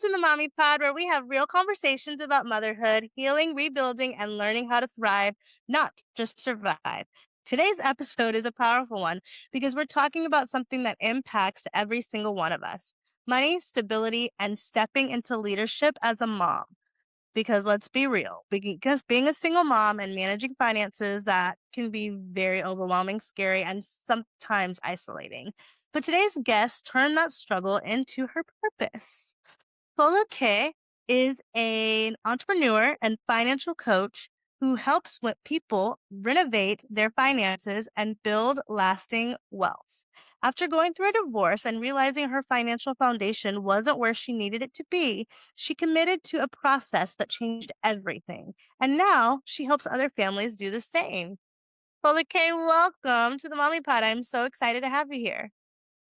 to the Mommy Pod, where we have real conversations about motherhood, healing, rebuilding, and learning how to thrive, not just survive. Today's episode is a powerful one because we're talking about something that impacts every single one of us: money, stability, and stepping into leadership as a mom. Because let's be real, because being a single mom and managing finances, that can be very overwhelming, scary, and sometimes isolating. But today's guest turned that struggle into her purpose. Foluke is an entrepreneur and financial coach who helps with people renovate their finances and build lasting wealth. After going through a divorce and realizing her financial foundation wasn't where she needed it to be, she committed to a process that changed everything. And now she helps other families do the same. Foluke, welcome to the Mommy Pod. I'm so excited to have you here.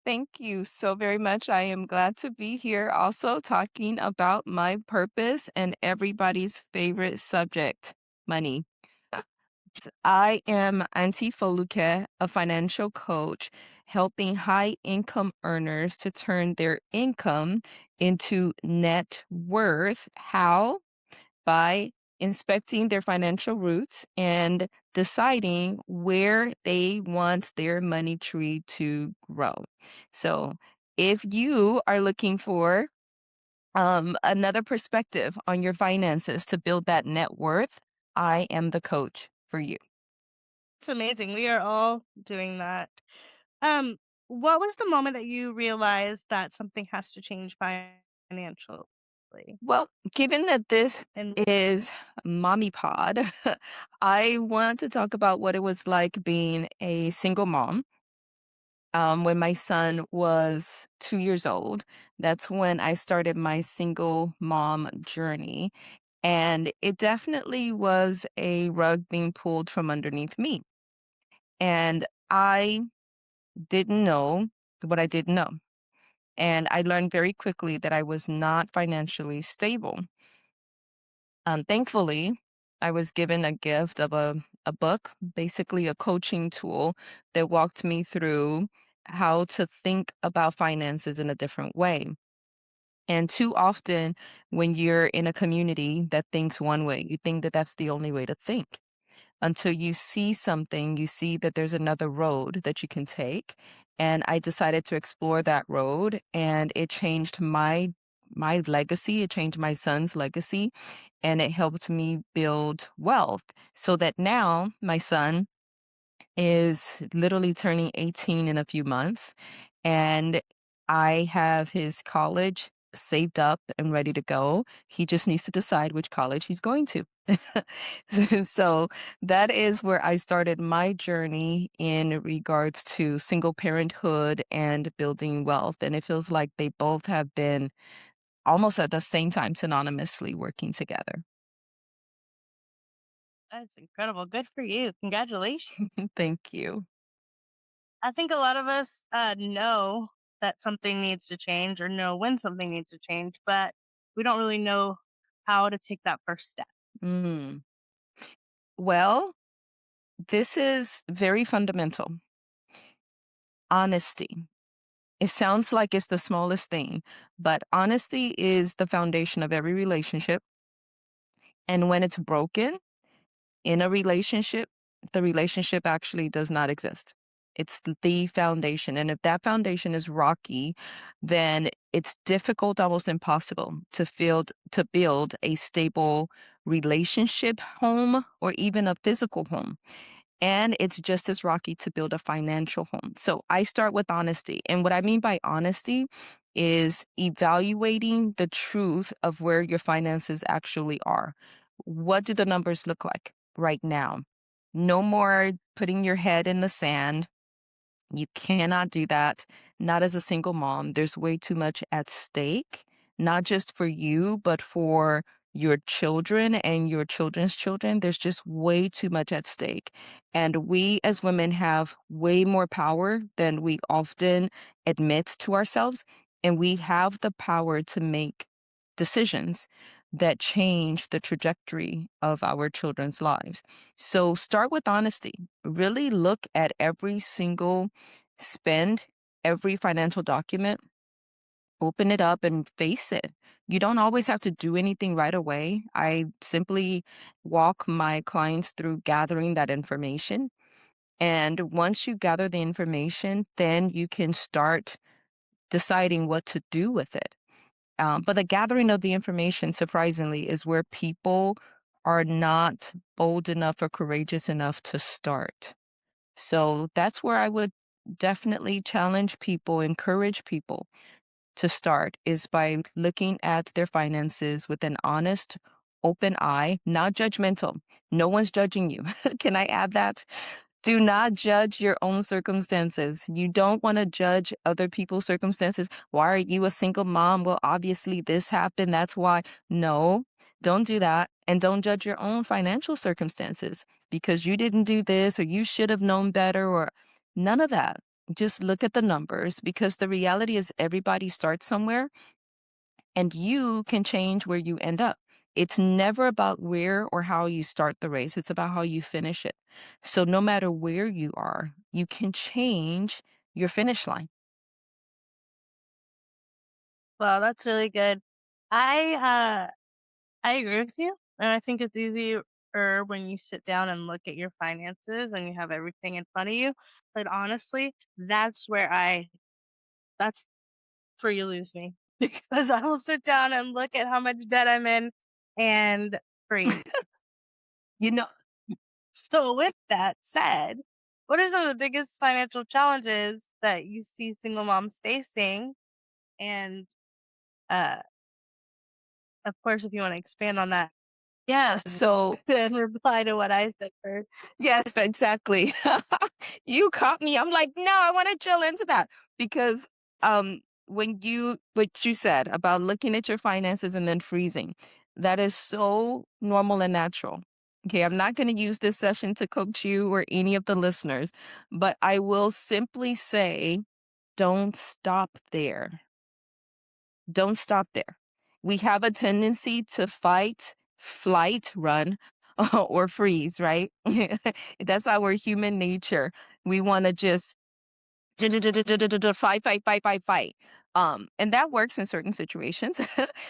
Thank you so very much. I am glad to be here also talking about my purpose and everybody's favorite subject, money. I am Aunty Foluke, a financial coach, helping high income earners to turn their income into net worth. How? By inspecting their financial roots and deciding where they want their money tree to grow. So, if you are looking for another perspective on your finances to build that net worth, I am the coach for you. It's amazing. We are all doing that. Um, what was the moment that you realized that something has to change financially? Well, given that this And is MommyPod, I want to talk about what it was like being a single mom. When my son was 2 years old, that's when I started my single mom journey. And it definitely was a rug being pulled from underneath me. And I didn't know what I didn't know. And I learned very quickly that I was not financially stable. Thankfully, I was given a gift of a book, basically a coaching tool that walked me through how to think about finances in a different way. And too often, when you're in a community that thinks one way, you think that that's the only way to think until you see something, you see that there's another road that you can take. And I decided to explore that road, and it changed my legacy, it changed my son's legacy, and it helped me build wealth so that now my son is literally turning 18 in a few months, and I have his college saved up and ready to go. He just needs to decide which college he's going to. So that is where I started my journey in regards to single parenthood and building wealth. And it feels like they both have been almost at the same time synonymously working together. that's incredible. Good for you. Congratulations. Thank you. I think a lot of us know that something needs to change or know when something needs to change, but we don't really know how to take that first step. Mm. Well, this is very fundamental. Honesty. It sounds like it's the smallest thing, but honesty is the foundation of every relationship. And when it's broken in a relationship, the relationship actually does not exist. It's the foundation. And if that foundation is rocky, then it's difficult, almost impossible to build a stable relationship home or even a physical home. And it's just as rocky to build a financial home. So I start with honesty. And what I mean by honesty is evaluating the truth of where your finances actually are. What do the numbers look like right now? No more putting your head in the sand. You cannot do that, not as a single mom. There's way too much at stake, not just for you, but for your children and your children's children. There's just way too much at stake. And we as women have way more power than we often admit to ourselves. And we have the power to make decisions that change the trajectory of our children's lives. So start with honesty. Really look at every single spend, every financial document, open it up and face it. You don't always have to do anything right away. I simply walk my clients through gathering that information. And once you gather the information, then you can start deciding what to do with it. But the gathering of the information, surprisingly, is where people are not bold enough or courageous enough to start. So that's where I would definitely challenge people, encourage people to start is by looking at their finances with an honest, open eye, not judgmental. No one's judging you. Can I add that? Do not judge your own circumstances. You don't want to judge other people's circumstances. Why are you a single mom? Well, obviously this happened. That's why. No, don't do that. And don't judge your own financial circumstances because you didn't do this or you should have known better or none of that. Just look at the numbers because the reality is everybody starts somewhere and you can change where you end up. It's never about where or how you start the race, it's about how you finish it. So no matter where you are, you can change your finish line. Well, that's really good. I agree with you, and I think it's easier when you sit down and look at your finances and you have everything in front of you. But honestly, that's where you lose me because I will sit down and look at how much debt I'm in and freeze. You know, So with that said, what are some of the biggest financial challenges that you see single moms facing? And uh, of course, if you want to expand on that yes. So and reply to what I said first. yes, exactly. You caught me. I'm like, no, I want to drill into that because when you what you said about looking at your finances and then freezing, that is so normal and natural. Okay, I'm not going to use this session to coach you or any of the listeners, but I will simply say, don't stop there. Don't stop there. We have a tendency to fight, flight, run, or freeze, right? That's our human nature. We want to just fight, fight, fight, fight, fight. And that works in certain situations.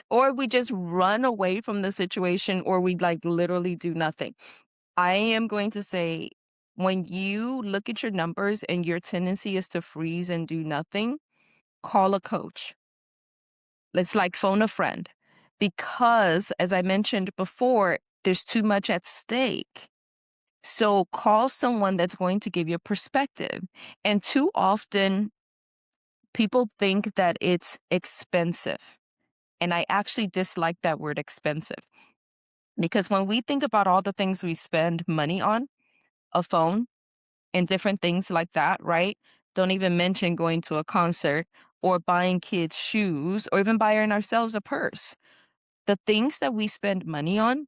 Or we just run away from the situation, or we like literally do nothing. I am going to say when you look at your numbers and your tendency is to freeze and do nothing, call a coach. Let's like phone a friend because, as I mentioned before, there's too much at stake. So call someone that's going to give you a perspective. And too often, people think that it's expensive. And I actually dislike that word expensive because when we think about all the things we spend money on, a phone and different things like that, right? Don't even mention going to a concert or buying kids shoes or even buying ourselves a purse. The things that we spend money on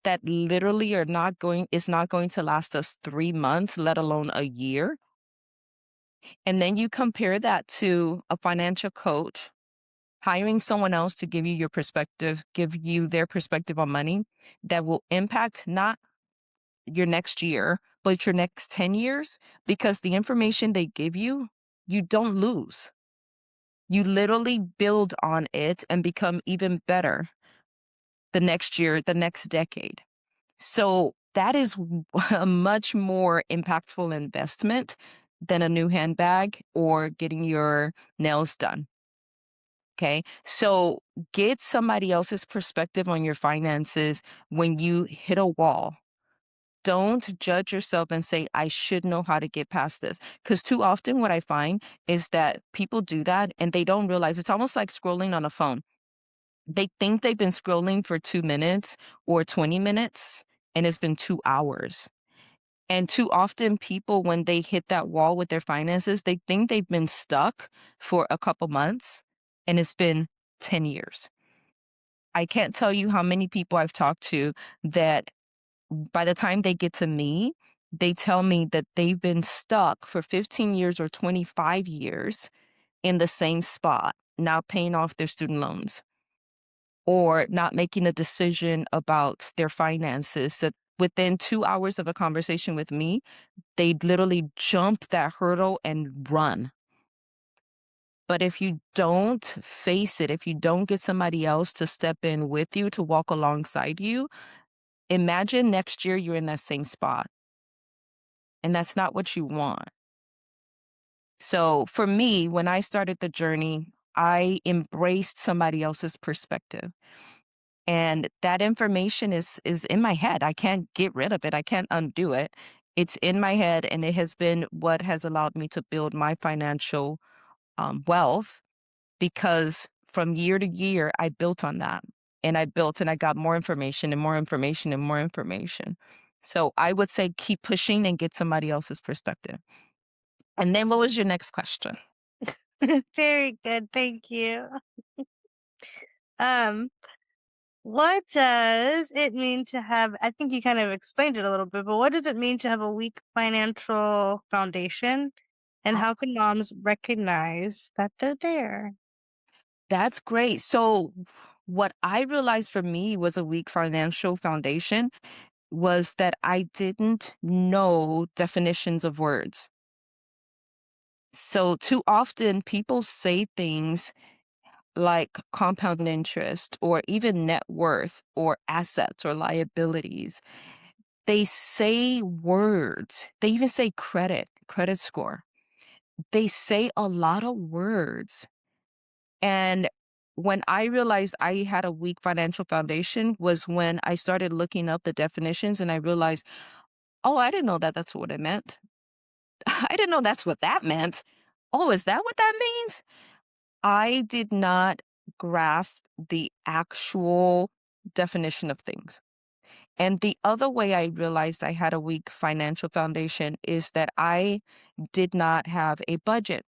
that literally are not going is not going to last us 3 months, let alone a year. And then you compare that to a financial coach, hiring someone else to give you your perspective, give you their perspective on money that will impact not your next year, but your next 10 years because the information they give you, you don't lose. You literally build on it and become even better the next year, the next decade. So that is a much more impactful investment than a new handbag or getting your nails done. Okay. So get somebody else's perspective on your finances when you hit a wall. Don't judge yourself and say, I should know how to get past this. Because too often, what I find is that people do that and they don't realize it's almost like scrolling on a phone. They think they've been scrolling for 2 minutes or 20 minutes, and it's been 2 hours. And too often, people, when they hit that wall with their finances, they think they've been stuck for a couple months, and it's been 10 years. I can't tell you how many people I've talked to that by the time they get to me, they tell me that they've been stuck for 15 years or 25 years in the same spot, not paying off their student loans or not making a decision about their finances. That within 2 hours of a conversation with me, they literally jump that hurdle and run. But if you don't face it, if you don't get somebody else to step in with you, to walk alongside you, imagine next year you're in that same spot. And that's not what you want. So for me, when I started the journey, I embraced somebody else's perspective. And that information is in my head. I can't get rid of it. I can't undo it. It's in my head, and it has been what has allowed me to build my financial wealth, because from year to year, I built on that. And I built and I got more information and more information and more information. So I would say keep pushing and get somebody else's perspective. And then what was your next question? Very good. Thank you. Um, what does it mean to have, I think you kind of explained it a little bit, but what does it mean to have a weak financial foundation? And how can moms recognize that they're there? That's great. So, what I realized for me was a weak financial foundation was that I didn't know definitions of words. So, too often people say things like compound interest or even net worth or assets or liabilities. They say words, they even say credit score. They say a lot of words. And when I realized I had a weak financial foundation was when I started looking up the definitions and I realized, oh, I didn't know that that's what it meant. I didn't know that's what that meant. Oh, is that what that means? I did not grasp the actual definition of things. And the other way I realized I had a weak financial foundation is that I did not have a budget.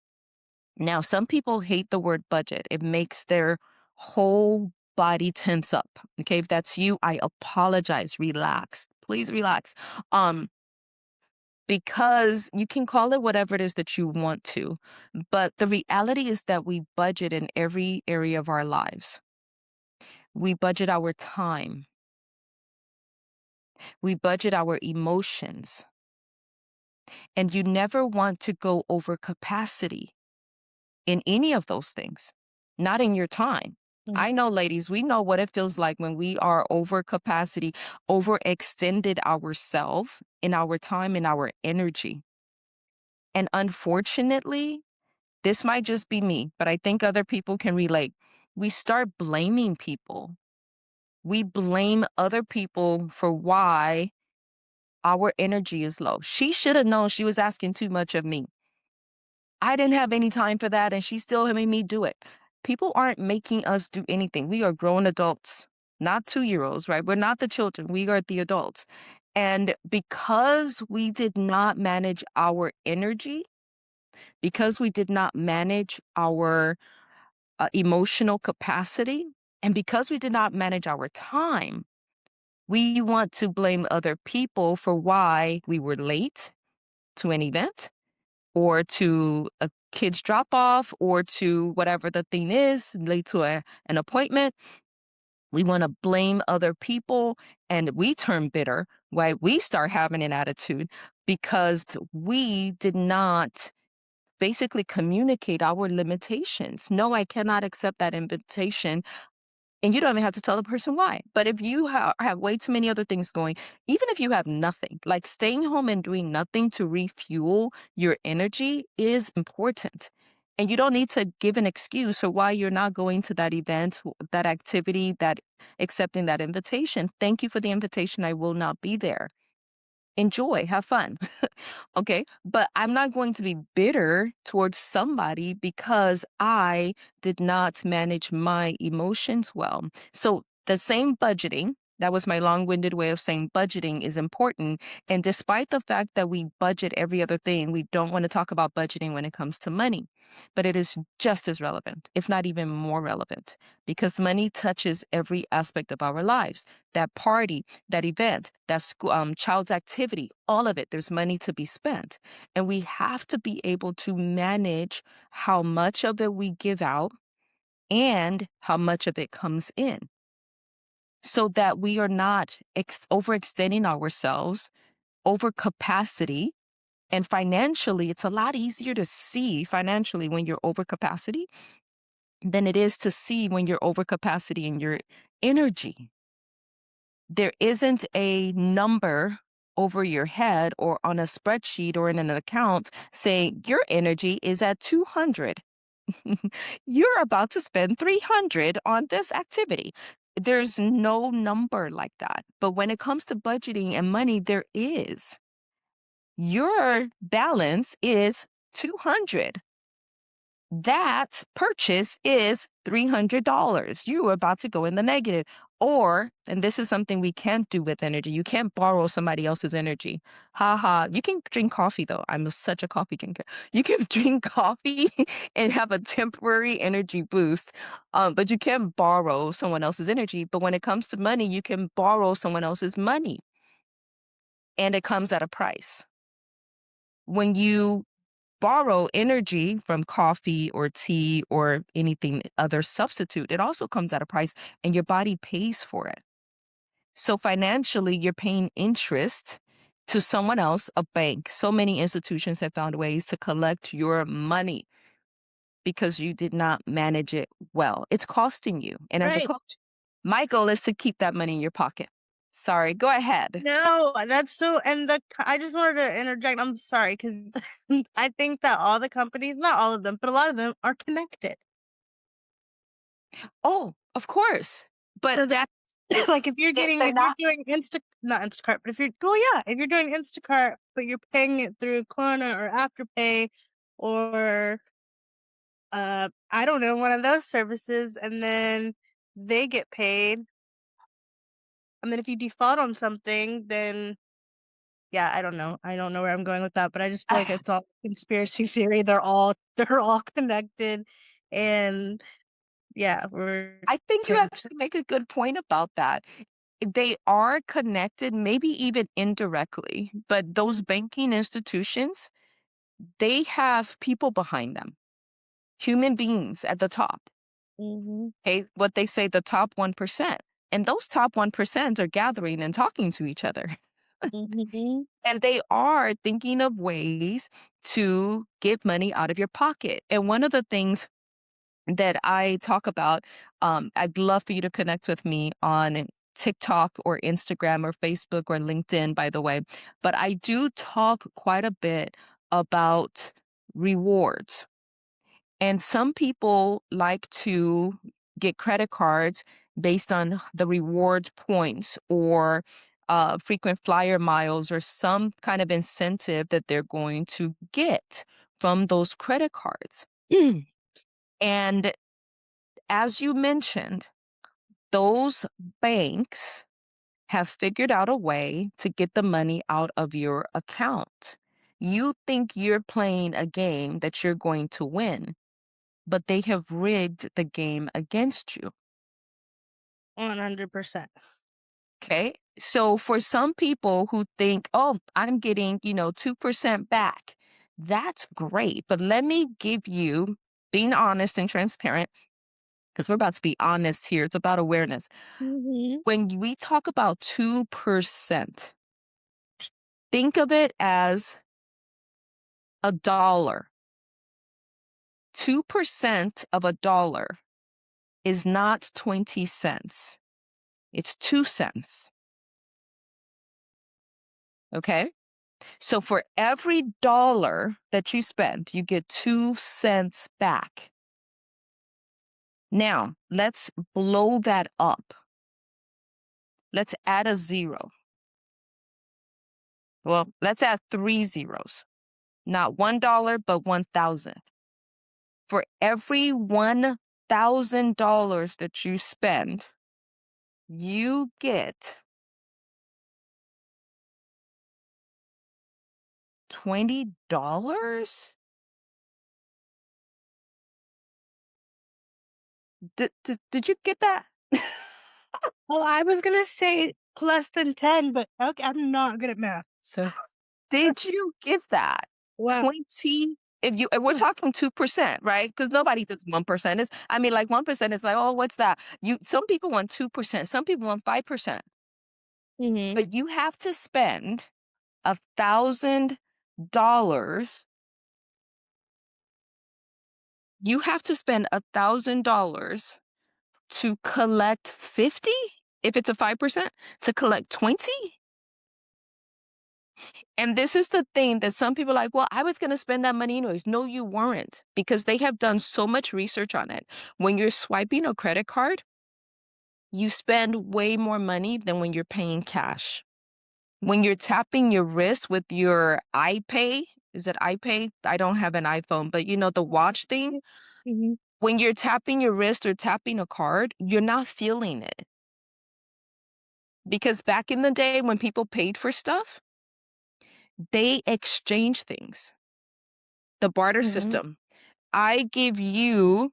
Now, some people hate the word budget. It makes their whole body tense up. Okay, if that's you, I apologize. Relax. Please relax. Um, because you can call it whatever it is that you want to. But the reality is that we budget in every area of our lives. We budget our time. We budget our emotions. And you never want to go over capacity in any of those things, not in your time. Mm. I know, ladies, we know what it feels like when we are over capacity, overextended ourselves in our time and our energy. And unfortunately, this might just be me, but I think other people can relate. We start blaming people. We blame other people for why our energy is low. She should have known she was asking too much of me. I didn't have any time for that, and she's still having me do it. People aren't making us do anything. We are grown adults, not 2-year-olds, right? We're not the children. We are the adults. And because we did not manage our energy, because we did not manage our emotional capacity, and because we did not manage our time, we want to blame other people for why we were late to an event or to a kid's drop off or to whatever the thing is, late to an appointment. We want to blame other people and we turn bitter, right? We start having an attitude because we did not basically communicate our limitations. No, I cannot accept that invitation. And you don't even have to tell the person why. But if you have way too many other things going, even if you have nothing, like staying home and doing nothing to refuel your energy is important. And you don't need to give an excuse for why you're not going to that event, that activity, that accepting that invitation. Thank you for the invitation. I will not be there. Enjoy, have fun. Okay. But I'm not going to be bitter towards somebody because I did not manage my emotions well. So the same budgeting, that was my long winded way of saying budgeting is important. And despite the fact that we budget every other thing, we don't want to talk about budgeting when it comes to money. But it is just as relevant, if not even more relevant, because money touches every aspect of our lives. That party, that event, that school, child's activity, all of it, there's money to be spent. And we have to be able to manage how much of it we give out and how much of it comes in so that we are not overextending ourselves over capacity And financially, it's a lot easier to see financially when you're over capacity than it is to see when you're over capacity in your energy. There isn't a number over your head or on a spreadsheet or in an account saying your energy is at 200. You're about to spend 300 on this activity. There's no number like that. But when it comes to budgeting and money, there is. Your balance is 200. That purchase is $300. You are about to go in the negative. Or, and this is something we can't do with energy, you can't borrow somebody else's energy. Ha ha. You can drink coffee though. I'm such a coffee drinker. You can drink coffee and have a temporary energy boost, but you can't borrow someone else's energy. But when it comes to money, you can borrow someone else's money, and it comes at a price. When you borrow energy from coffee or tea or anything other substitute, it also comes at a price and your body pays for it. So financially, you're paying interest to someone else, a bank. So many institutions have found ways to collect your money because you did not manage it well. It's costing you. And as a Right. coach, my goal is to keep that money in your pocket. Sorry, go ahead. No, that's so and I just wanted to interject, I'm sorry, because I think that all the companies, not all of them, but a lot of them are connected. Oh, of course. But So that that it, like, they're if you're not. doing not Instacart, but if you're well, yeah, if you're doing Instacart, but you're paying it through Klarna or Afterpay or, I don't know, one of those services, and then they get paid, and then if you default on something, then yeah, I don't know. I don't know where I'm going with that, but I just feel like it's all conspiracy theory. They're all connected, and yeah, we're I think you cursed. actually make a good point about that. They are connected, maybe even indirectly, but those banking institutions, they have people behind them, human beings at the top. Mhm, Okay, what they say, the top 1%. And those top 1% are gathering and talking to each other. mhm. And they are thinking of ways to get money out of your pocket. And one of the things that I talk about, I'd love for you to connect with me on TikTok or Instagram or Facebook or LinkedIn, by the way. But I do talk quite a bit about rewards. And some people like to get credit cards based on the rewards points or frequent flyer miles or some kind of incentive that they're going to get from those credit cards. And as you mentioned, those banks have figured out a way to get the money out of your account. You think you're playing a game that you're going to win, but they have rigged the game against you. 100%. Okay. So for some people who think, oh, I'm getting, 2% back, that's great. But let me give you, being honest and transparent, because we're about to be honest here, it's about awareness. Mhm. When we talk about 2%, think of it as a dollar. 2% of a dollar is not 20 cents, it's 2 cents. Okay. So for every dollar that you spend, you get 2 cents back. Now, let's blow that up. Let's add a zero. Well, let's add 3 zeros. Not $1, but 1,000. For every $1,000 that you spend, you get $20? Did you get that? Well, I was gonna say less than 10, but okay, I'm not good at math, so Did you get that? wow. 20, if we're talking 2%, right? Because nobody does 1%. Is I mean, like 1% is like, oh, what's that? Some people want 2%, some people want 5%. Mhm. But you have to spend $1,000 you have to spend $1,000 to collect 50? If it's a 5%, to collect 20? And this is the thing that some people are like, well, I was going to spend that money anyways. No, you weren't, because they have done so much research on it. When you're swiping a credit card, you spend way more money than when you're paying cash. When you're tapping your wrist with your iPay, is it iPay? I don't have an iPhone, but the watch thing, Mm-hmm. when you're tapping your wrist or tapping a card, you're not feeling it. Because back in the day when people paid for stuff, they exchange things. The barter Mm-hmm. system. I give you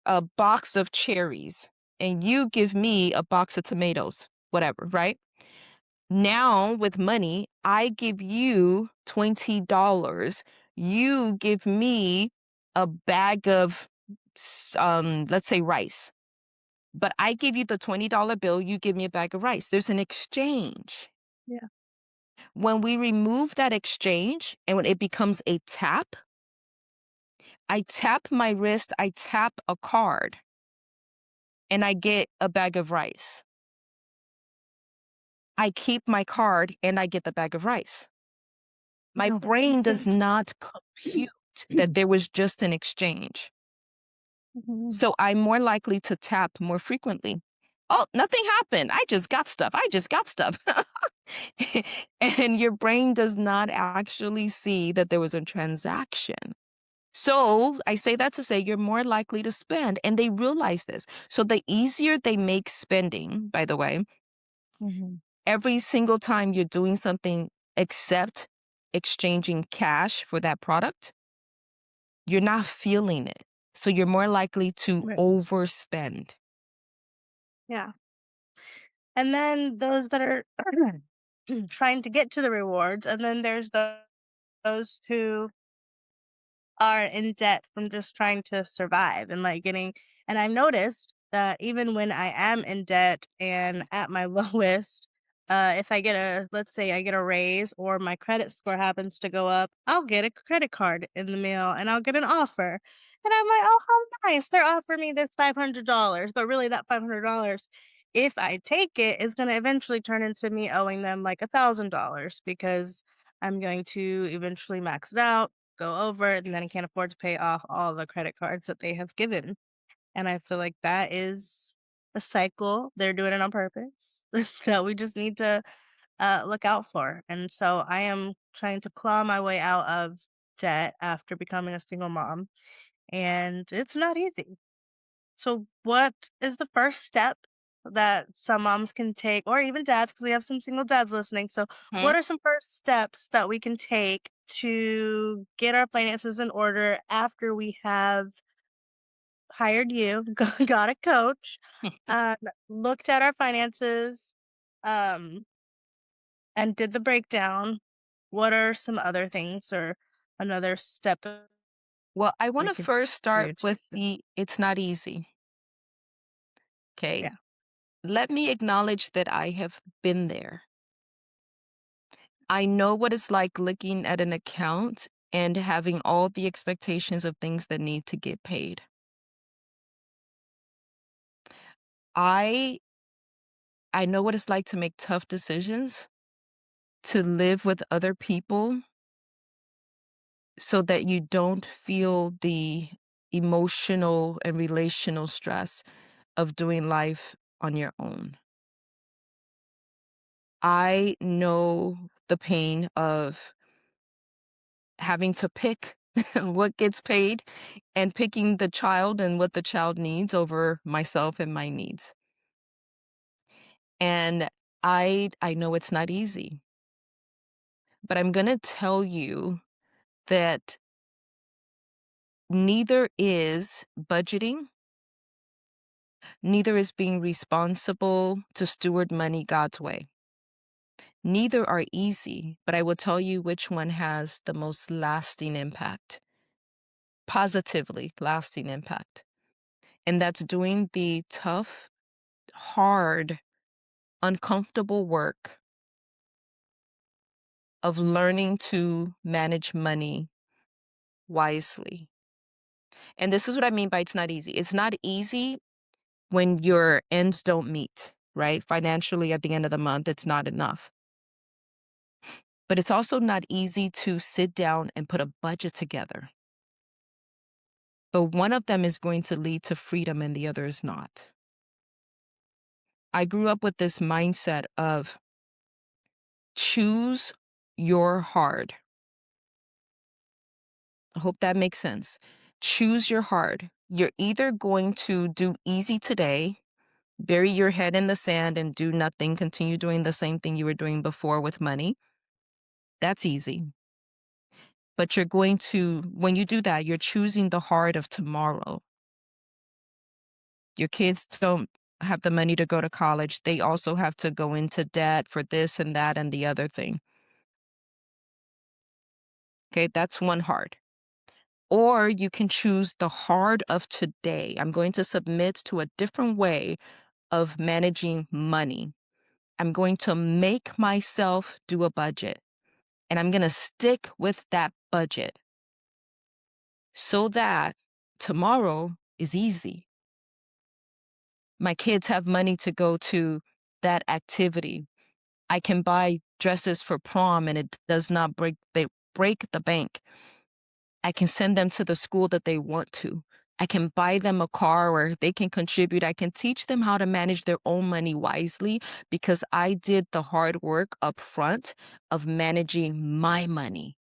a box of cherries and you give me a box of tomatoes, whatever, right? Now with money, I give you $20. You give me a bag of, let's say rice. But I give you the $20 bill, you give me a bag of rice. There's an exchange. Yeah. When we remove that exchange and when it becomes a tap, I tap my wrist, I tap a card, and I get a bag of rice. I keep my card and I get the bag of rice. My No, that brain makes does sense. not compute that there was just an exchange. Mhm. So I'm more likely to tap more frequently. Oh, nothing happened. I just got stuff. I just got stuff. And your brain does not actually see that there was a transaction. So I say that to say you're more likely to spend, and they realize this. So the easier they make spending, by the way, Mhm. every single time you're doing something except exchanging cash for that product, you're not feeling it. So you're more likely to Right. overspend. Yeah. And then those that are trying to get to the rewards, and then there's those who are in debt from just trying to survive and like getting and I've noticed that even when I am in debt and at my lowest, if I get a let's say I get a raise or my credit score happens to go up, I'll get a credit card in the mail and I'll get an offer. And I'm like, oh, how nice. They're offering me this $500. But really, that $500, if I take it, is going to eventually turn into me owing them like $1,000 because I'm going to eventually max it out, go over it, and then I can't afford to pay off all the credit cards that they have given. And I feel like that is a cycle. They're doing it on purpose that we just need to look out for. And so I am trying to claw my way out of debt after becoming a single mom. And it's not easy. So, what is the first step that some moms can take, or even dads, because we have some single dads listening? So, Hmm? what are some first steps that we can take to get our finances in order after we have hired you, got a coach, uh, looked at our finances, um, and did the breakdown? What are some other things or another step that Well, I want we to can first start do with to, it's not easy. Okay. yeah. Let me acknowledge that I have been there. I know what it's like looking at an account and having all the expectations of things that need to get paid. I I know what it's like to make tough decisions, to live with other people so that you don't feel the emotional and relational stress of doing life on your own. I know the pain of having to pick what gets paid and picking the child and what the child needs over myself and my needs. And I know it's not easy, but I'm going to tell you that neither is budgeting, neither is being responsible to steward money God's way. Neither are easy, but I will tell you which one has the most lasting impact, positively lasting impact. And that's doing the tough, hard, uncomfortable work of learning to manage money wisely. And this is what I mean by it's not easy. It's not easy when your ends don't meet, right? Financially, at the end of the month, it's not enough. But it's also not easy to sit down and put a budget together. But one of them is going to lead to freedom and the other is not. I grew up with this mindset of choose your hard. I hope that makes sense. Choose your hard. You're either going to do easy today, bury your head in the sand and do nothing, continue doing the same thing you were doing before with money. That's easy. But you're going to, when you do that, you're choosing the hard of tomorrow. Your kids don't have the money to go to college. They also have to go into debt for this and that and the other thing. Okay, that's one hard. Or you can choose the hard of today. I'm going to submit to a different way of managing money. I'm going to make myself do a budget and I'm going to stick with that budget so that tomorrow is easy. My kids have money to go to that activity. I can buy dresses for prom and it does not break the bank. I can send them to the school that they want to. I can buy them a car where they can contribute. I can teach them how to manage their own money wisely because I did the hard work up front of managing my money.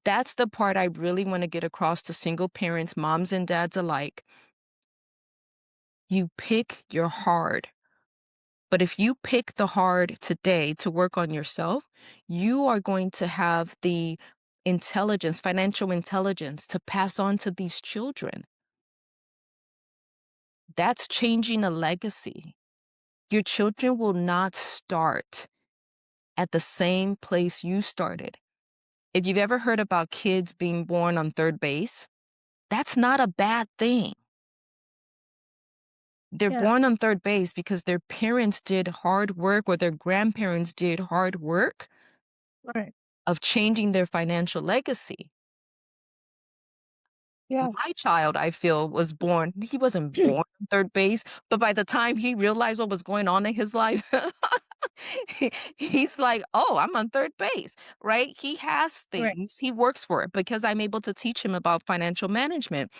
That's the part I really want to get across to single parents, moms and dads alike. You pick your hard. But if you pick the hard today to work on yourself, you are going to have the intelligence, financial intelligence to pass on to these children. That's changing a legacy. Your children will not start at the same place you started. If you've ever heard about kids being born on third base, that's not a bad thing. They're Yeah. born on third base because their parents did hard work or their grandparents did hard work Right. of changing their financial legacy. Yeah. My child, I feel, was born he wasn't born on third base, but by the time he realized what was going on in his life, he's like, "Oh, I'm on third base," right? He has Right. things, he works for it because I'm able to teach him about financial management.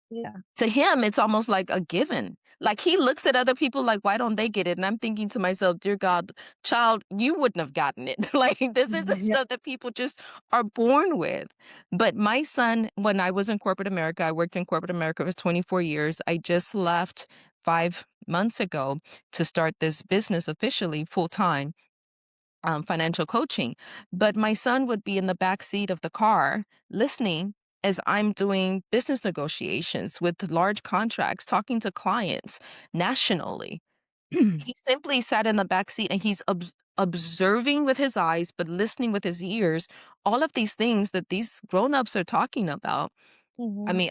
Yeah. To him, it's almost like a given. Like, he looks at other people like, "Why don't they get it?" And I'm thinking to myself, "Dear God, child, you wouldn't have gotten it." Like, this isn't Yeah. stuff that people just are born with. But my son, when I was in corporate America, I worked in corporate America for 24 years. I just left 5 months ago to start this business officially full time, financial coaching. But my son would be in the back seat of the car listening as I'm doing business negotiations with large contracts, talking to clients nationally. He simply sat in the back seat and he's observing with his eyes, but listening with his ears, all of these things that these grown-ups are talking about. I Mhm. mean,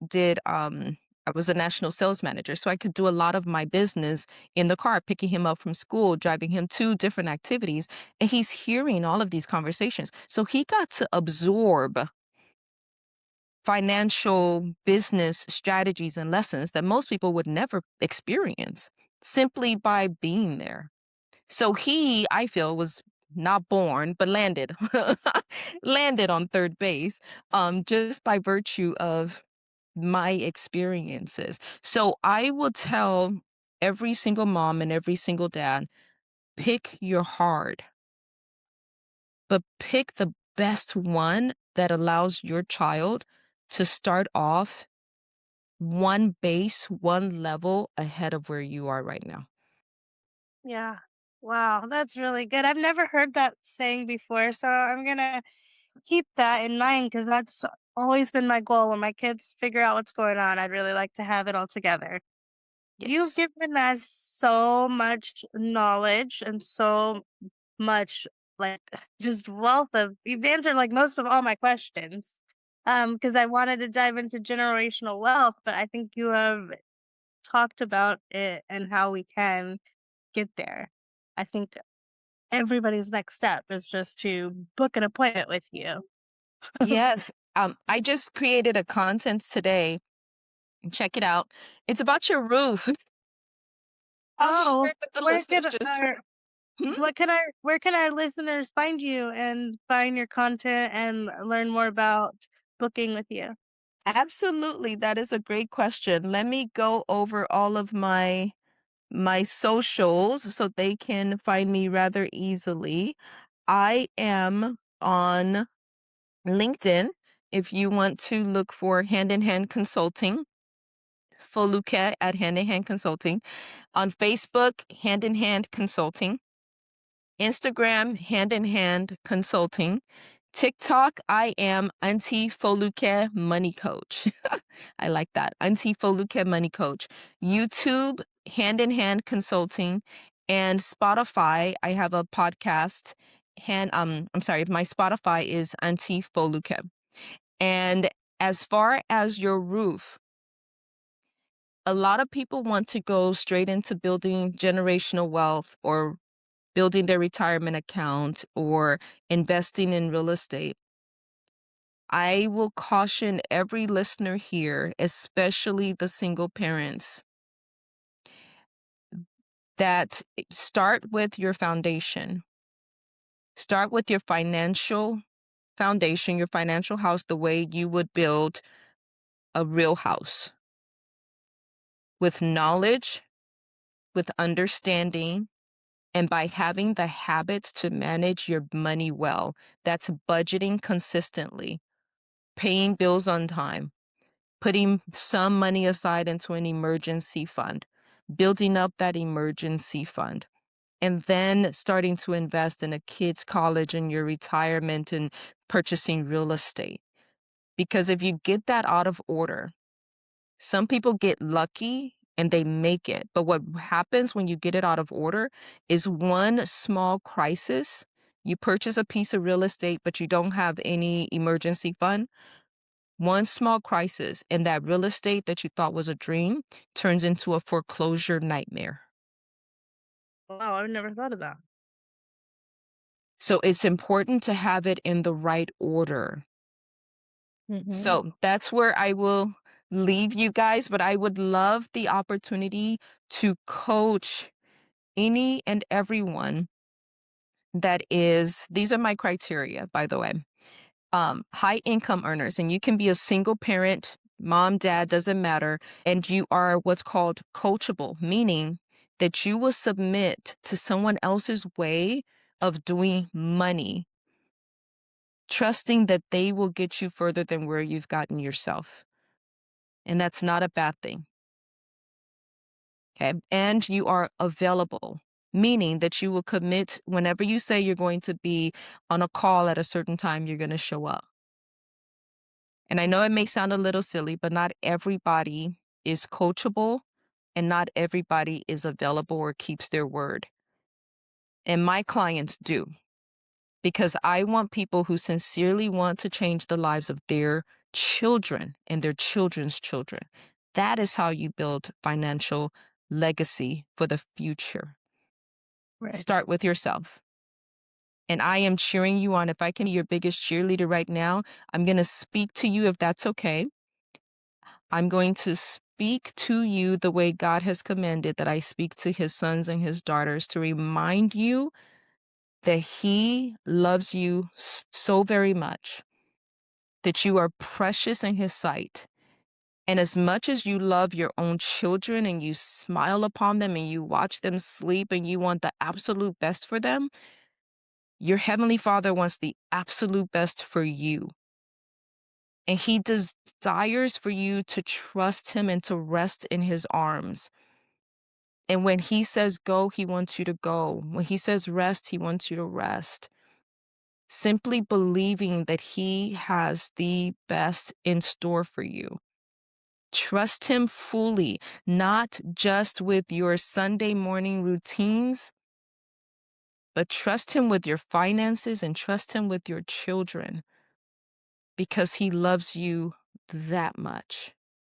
did, I was a national sales manager, so I could do a lot of my business in the car, picking him up from school, driving him to different activities, and he's hearing all of these conversations. So he got to absorb financial business strategies and lessons that most people would never experience simply by being there. So he, I feel, was not born, but landed, landed on third base, just by virtue of my experiences. So I will tell every single mom and every single dad, pick your hard, but pick the best one that allows your child to start off one base, one level ahead of where you are right now. Yeah. Wow, that's really good. I've never heard that saying before, so I'm gonna keep that in mind because that's always been my goal. When my kids figure out what's going on, I'd really like to have it all together. You've Yes. given us so much knowledge and so much, like, just wealth of you've answered, like, most of all my questions. Because I wanted to dive into generational wealth, but I think you have talked about it and how we can get there. I think everybody's next step is just to book an appointment with you. Yes. I just created a content today. Check it out. It's about your roof. I'll share Oh, it with the where listeners can just our hmm? where can our listeners find you and find your content and learn more about booking with you? Absolutely. That is a great question. Let me go over all of my socials so they can find me rather easily. I am on LinkedIn if you want to look for Hand in Hand Consulting, Foluke at Hand in Hand Consulting. On Facebook, Hand in Hand Consulting. Instagram, Hand in Hand Consulting. TikTok, I am Aunty Foluke Money Coach. I like that. Aunty Foluke Money Coach. YouTube, Hand in Hand Consulting. And Spotify, I have a podcast. I'm sorry, my Spotify is Aunty Foluke. And as far as your roof, a lot of people want to go straight into building generational wealth or building their retirement account or investing in real estate. I will caution every listener here, especially the single parents, that start with your foundation. Start with your financial foundation, your financial house, the way you would build a real house with knowledge, with understanding, and by having the habits to manage your money well. That's budgeting consistently, paying bills on time, putting some money aside into an emergency fund, building up that emergency fund, and then starting to invest in a kid's college and your retirement and purchasing real estate. Because if you get that out of order, some people get lucky and they make it. But what happens when you get it out of order is one small crisis. You purchase a piece of real estate, but you don't have any emergency fund. One small crisis, and that real estate that you thought was a dream turns into a foreclosure nightmare. Wow, I've never thought of that. So it's important to have it in the right order. Mhm. So that's where I will leave you guys, but I would love the opportunity to coach any and everyone that is, these are my criteria, by the way. High income earners, and you can be a single parent, mom, dad, doesn't matter, and you are what's called coachable, meaning that you will submit to someone else's way of doing money, trusting that they will get you further than where you've gotten yourself. And that's not a bad thing. Okay. And you are available, meaning that you will commit whenever you say you're going to be on a call at a certain time, you're going to show up. And I know it may sound a little silly, but not everybody is coachable and not everybody is available or keeps their word. And my clients do, because I want people who sincerely want to change the lives of their children and their children's children. That is how you build financial legacy for the future. Right. Start with yourself. And I am cheering you on. If I can be your biggest cheerleader right now, I'm going to speak to you if that's okay. I'm going to speak to you the way God has commanded that I speak to his sons and his daughters to remind you that he loves you so very much, that you are precious in his sight. And as much as you love your own children and you smile upon them and you watch them sleep and you want the absolute best for them, your heavenly Father wants the absolute best for you. And he desires for you to trust him and to rest in his arms. And when he says go, he wants you to go. When he says rest, he wants you to rest. Simply believing that he has the best in store for you. Trust him fully, not just with your Sunday morning routines, but trust him with your finances and trust him with your children because he loves you that much.